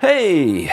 Hey,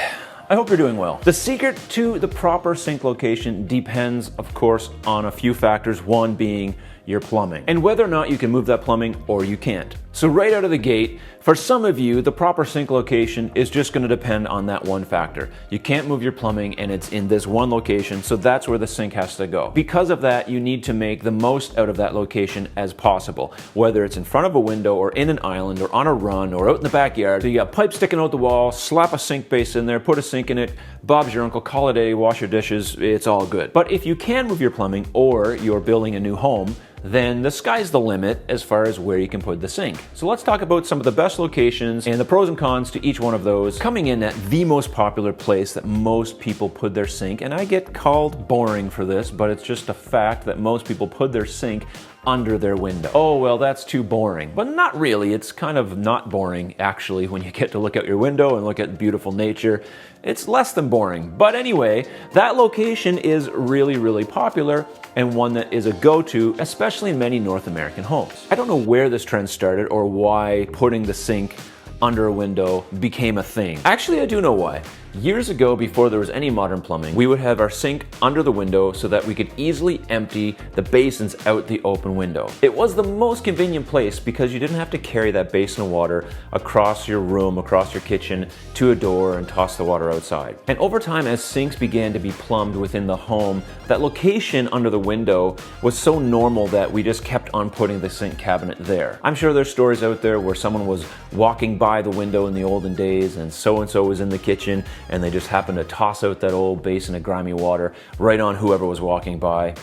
I hope you're doing well. The secret to the proper sink location depends, of course, on a few factors, one being your plumbing, and whether or not you can move that plumbing or you can't. So right out of the gate, for some of you, the proper sink location is just going to depend on that one factor. You can't move your plumbing and it's in this one location, so that's where the sink has to go. Because of that, you need to make the most out of that location as possible, whether it's in front of a window or in an island or on a run or out in the backyard. So you got pipes sticking out the wall, slap a sink base in there, put a sink in it, Bob's your uncle, call it a day, wash your dishes, it's all good. But if you can move your plumbing or you're building a new home, then the sky's the limit as far as where you can put the sink. So let's talk about some of the best locations and the pros and cons to each one of those. Coming in at the most popular place that most people put their sink, and I get called boring for this, but it's just a fact that most people put their sink under their window. Oh, well, that's too boring. But not really. It's kind of not boring, actually, when you get to look out your window and look at beautiful nature. It's less than boring. But anyway, that location is really, really popular and one that is a go-to, especially in many North American homes. I don't know where this trend started or why putting the sink under a window became a thing. Actually, I do know why. Years ago, before there was any modern plumbing, we would have our sink under the window so that we could easily empty the basins out the open window. It was the most convenient place because you didn't have to carry that basin of water across your room, across your kitchen, to a door and toss the water outside. And over time, as sinks began to be plumbed within the home, that location under the window was so normal that we just kept on putting the sink cabinet there. I'm sure there's stories out there where someone was walking by the window in the olden days and so was in the kitchen and they just happened to toss out that old basin of grimy water right on whoever was walking by.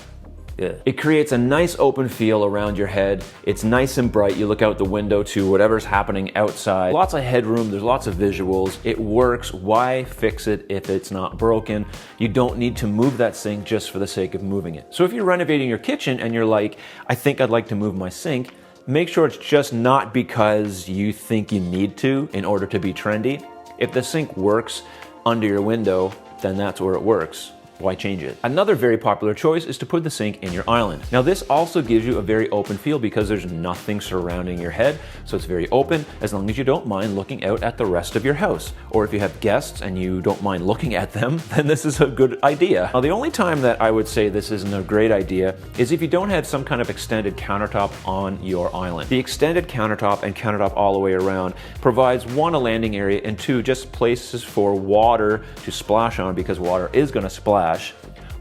Yeah. It creates a nice open feel around your head. It's nice and bright. You look out the window to whatever's happening outside. Lots of headroom, there's lots of visuals. It works. Why fix it if it's not broken? You don't need to move that sink just for the sake of moving it. So if you're renovating your kitchen and you're like, I think I'd like to move my sink, make sure it's just not because you think you need to in order to be trendy. If the sink works under your window, then that's where it works. Why change it? Another very popular choice is to put the sink in your island. Now this also gives you a very open feel because there's nothing surrounding your head, so it's very open as long as you don't mind looking out at the rest of your house. Or if you have guests and you don't mind looking at them, then this is a good idea. Now the only time that I would say this isn't a great idea is if you don't have some kind of extended countertop on your island. The extended countertop and countertop all the way around provides one, a landing area, and two, just places for water to splash on because water is going to splash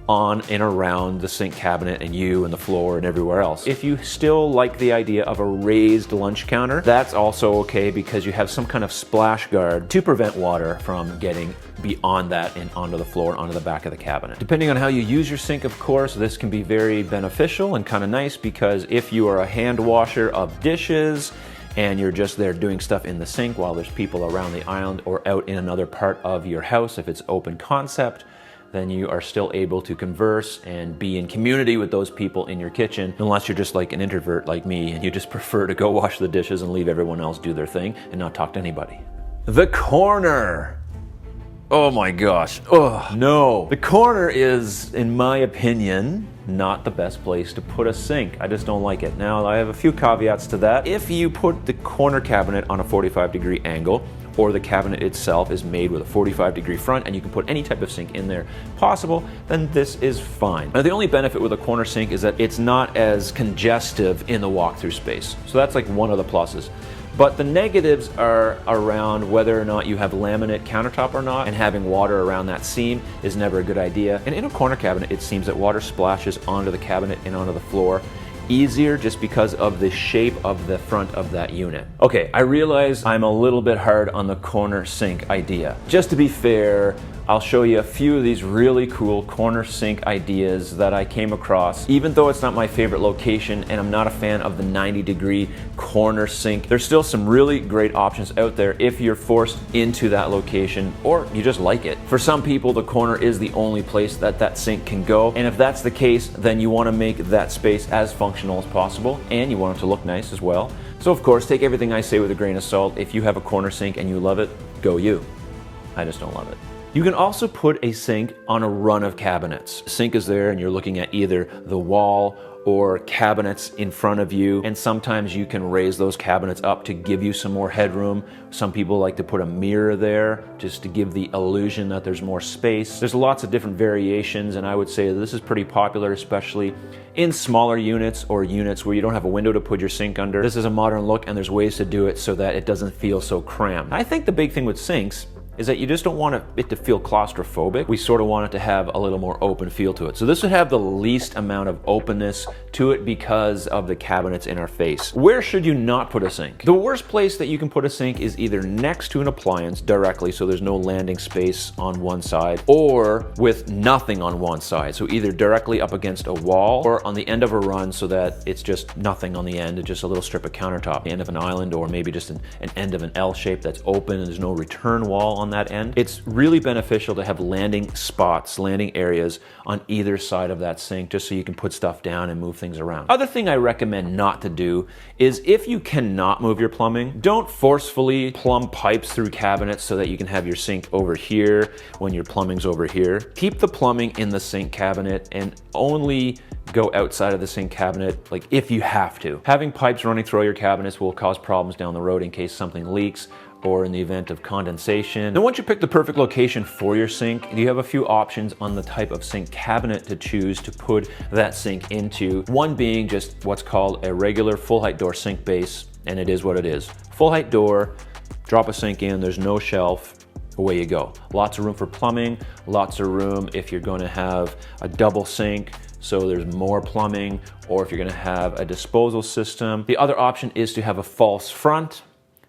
on and around the sink cabinet and you and the floor and everywhere else. If you still like the idea of a raised lunch counter, that's also okay because you have some kind of splash guard to prevent water from getting beyond that and onto the floor, onto the back of the cabinet. Depending on how you use your sink, of course, this can be very beneficial and kind of nice because if you are a hand washer of dishes and you're just there doing stuff in the sink while there's people around the island or out in another part of your house, if it's open concept, then you are still able to converse and be in community with those people in your kitchen, unless you're just like an introvert like me and you just prefer to go wash the dishes and leave everyone else do their thing and not talk to anybody. The corner. Oh my gosh. Oh no. The corner is, in my opinion, not the best place to put a sink. I just don't like it. Now, I have a few caveats to that. If you put the corner cabinet on a 45-degree angle, or the cabinet itself is made with a 45-degree front and you can put any type of sink in there possible, then this is fine. Now the only benefit with a corner sink is that it's not as congestive in the walk-through space. So that's like one of the pluses. But the negatives are around whether or not you have laminate countertop or not, and having water around that seam is never a good idea. And in a corner cabinet, it seems that water splashes onto the cabinet and onto the floor easier just because of the shape of the front of that unit. Okay, I realize I'm a little bit hard on the corner sink idea. Just to be fair, I'll show you a few of these really cool corner sink ideas that I came across. Even though it's not my favorite location and I'm not a fan of the 90-degree corner sink, there's still some really great options out there if you're forced into that location or you just like it. For some people, the corner is the only place that that sink can go, and if that's the case, then you want to make that space as functional as possible and you want it to look nice as well. So of course, take everything I say with a grain of salt. If you have a corner sink and you love it, go you. I just don't love it. You can also put a sink on a run of cabinets. The sink is there and you're looking at either the wall or cabinets in front of you, and sometimes you can raise those cabinets up to give you some more headroom. Some people like to put a mirror there just to give the illusion that there's more space. There's lots of different variations, and I would say this is pretty popular, especially in smaller units or units where you don't have a window to put your sink under. This is a modern look, and there's ways to do it so that it doesn't feel so cramped. I think the big thing with sinks is that you just don't want it to feel claustrophobic. We sort of want it to have a little more open feel to it. So this would have the least amount of openness to it because of the cabinets in our face. Where should you not put a sink? The worst place that you can put a sink is either next to an appliance directly, so there's no landing space on one side, or with nothing on one side. So either directly up against a wall or on the end of a run so that it's just nothing on the end, it's just a little strip of countertop, the end of an island, or maybe just an end of an L shape that's open and there's no return wall on that end. It's really beneficial to have landing spots, landing areas on either side of that sink, just so you can put stuff down and move things around. Other thing I recommend not to do is, if you cannot move your plumbing, don't forcefully plumb pipes through cabinets so that you can have your sink over here when your plumbing's over here. Keep the plumbing in the sink cabinet and only go outside of the sink cabinet, like if you have to. Having pipes running through your cabinets will cause problems down the road in case something leaks or in the event of condensation. Then once you pick the perfect location for your sink, you have a few options on the type of sink cabinet to choose to put that sink into. One being just what's called a regular full height door sink base, and it is what it is. Full height door, drop a sink in, there's no shelf, away you go. Lots of room for plumbing, lots of room if you're going to have a double sink, so there's more plumbing, or if you're going to have a disposal system. The other option is to have a false front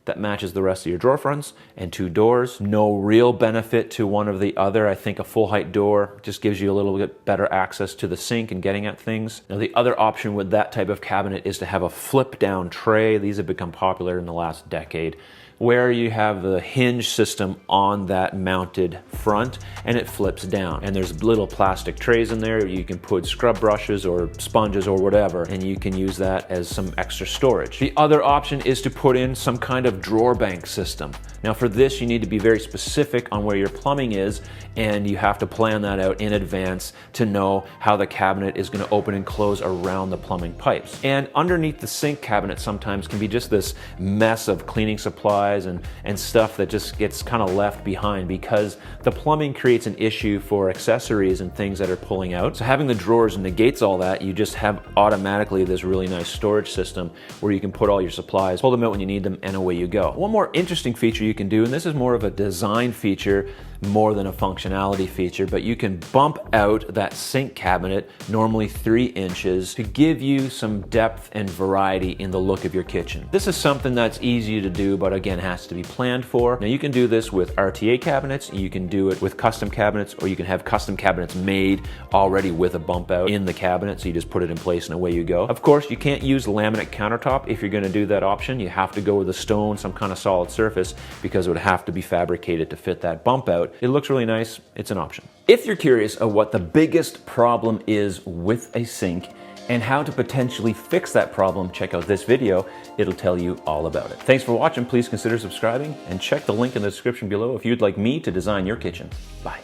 that matches the rest of your drawer fronts, and two doors. No real benefit to one or the other. I think a full height door just gives you a little bit better access to the sink and getting at things. Now the other option with that type of cabinet is to have a flip down tray. These have become popular in the last decade, where you have the hinge system on that mounted front and it flips down. And there's little plastic trays in there. You can put scrub brushes or sponges or whatever, and you can use that as some extra storage. The other option is to put in some kind of drawer bank system. Now for this, you need to be very specific on where your plumbing is, and you have to plan that out in advance to know how the cabinet is going to open and close around the plumbing pipes. And underneath the sink cabinet sometimes can be just this mess of cleaning supplies and stuff that just gets kind of left behind because the plumbing creates an issue for accessories and things that are pulling out. So having the drawers negates all that. You just have automatically this really nice storage system where you can put all your supplies, pull them out when you need them, and away you go. One more interesting feature you can do, and this is more of a design feature more than a functionality feature, but you can bump out that sink cabinet, normally 3 inches, to give you some depth and variety in the look of your kitchen. This is something that's easy to do, but again, has to be planned for. Now you can do this with RTA cabinets, you can do it with custom cabinets, or you can have custom cabinets made already with a bump out in the cabinet, so you just put it in place and away you go. Of course, you can't use laminate countertop if you're going to do that option. You have to go with a stone, some kind of solid surface, because it would have to be fabricated to fit that bump out. It looks really nice, it's an option. If you're curious of what the biggest problem is with a sink and how to potentially fix that problem, check out this video. It'll tell you all about it. Thanks for watching. Please consider subscribing and check the link in the description below if you'd like me to design your kitchen. Bye.